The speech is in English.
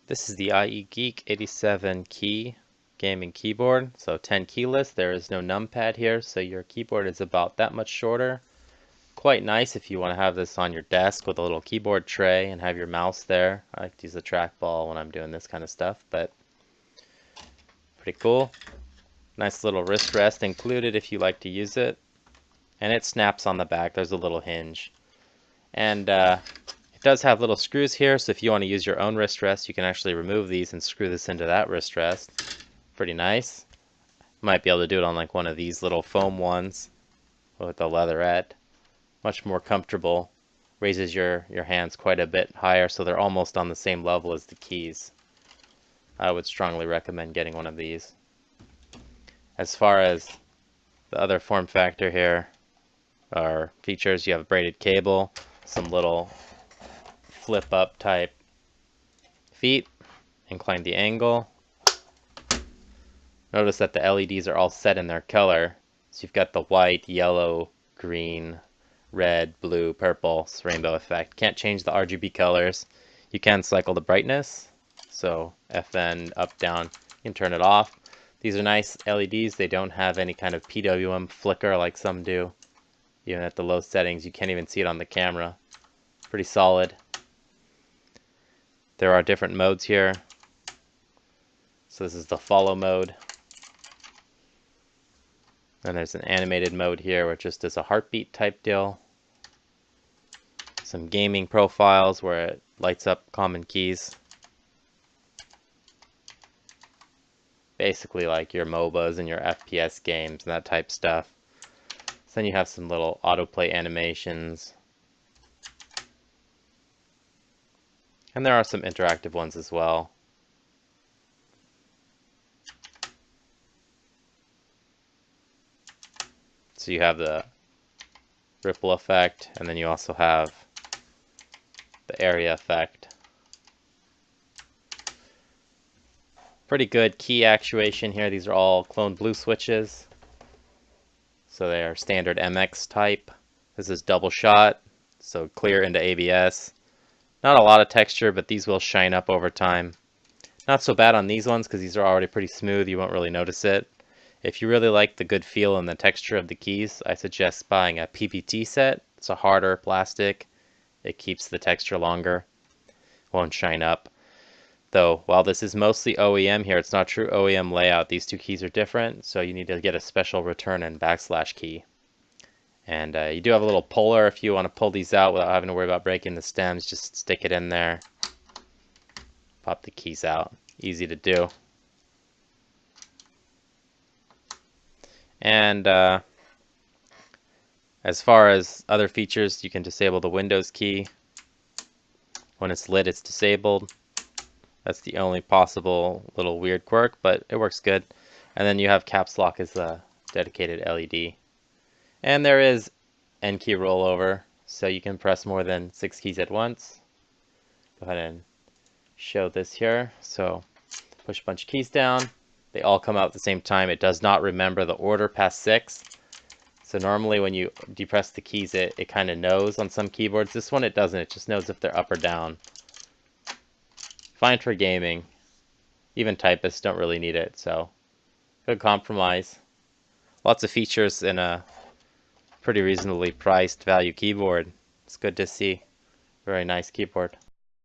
This is the ieGeek 87 key gaming keyboard. So 10 keyless. There is no numpad here, so your keyboard is about that much shorter. Quite nice if you want to have this on your desk with a little keyboard tray and have your mouse there. I like to use a trackball when I'm doing this kind of stuff, but pretty cool. Nice little wrist rest included if you like to use it. And it snaps on the back. There's a little hinge. And it does have little screws here, so if you want to use your own wrist rest, you can actually remove these and screw this into that wrist rest. Pretty nice. Might be able to do it on like one of these little foam ones with the leatherette. Much more comfortable. Raises your hands quite a bit higher, so they're almost on the same level as the keys. I would strongly recommend getting one of these. As far as the other form factor here are features, you have a braided cable, some little flip up type feet, incline the angle. Notice that the LEDs are all set in their color. So you've got the white, yellow, green, red, blue, purple, it's rainbow effect. Can't change the RGB colors. You can cycle the brightness. So FN, up, down, you can turn it off. These are nice LEDs. They don't have any kind of PWM flicker like some do. Even at the low settings, you can't even see it on the camera. Pretty solid. There are different modes here. So this is the follow mode. Then there's an animated mode here, which just is a heartbeat type deal. Some gaming profiles where it lights up common keys. Basically like your MOBAs and your FPS games and that type stuff. So then you have some little autoplay animations. And there are some interactive ones as well. So you have the ripple effect, and then you also have the area effect. Pretty good key actuation here. These are all clone blue switches. So they are standard MX type. This is double shot, so clear into ABS. Not a lot of texture, but these will shine up over time. Not so bad on these ones because these are already pretty smooth. You won't really notice it. If you really like the good feel and the texture of the keys, I suggest buying a PPT set. It's a harder plastic. It keeps the texture longer. Won't shine up. Though, while this is mostly OEM here, it's not true OEM layout. These two keys are different, so you need to get a special return and backslash key. And you do have a little puller if you want to pull these out without having to worry about breaking the stems. Just stick it in there. Pop the keys out. Easy to do. And as far as other features, you can disable the Windows key. When it's lit, it's disabled. That's the only possible little weird quirk, but it works good. And then you have caps lock as a dedicated LED. And there is N key rollover, so you can press more than 6 keys at once. Go ahead and show this here. So push a bunch of keys down. They all come out at the same time. It does not remember the order past 6. So normally when you depress the keys, it kind of knows on some keyboards. This one it doesn't. It just knows if they're up or down. Fine for gaming. Even typists don't really need it, so good compromise. Lots of features in a pretty reasonably priced value keyboard. It's good to see. Very nice keyboard.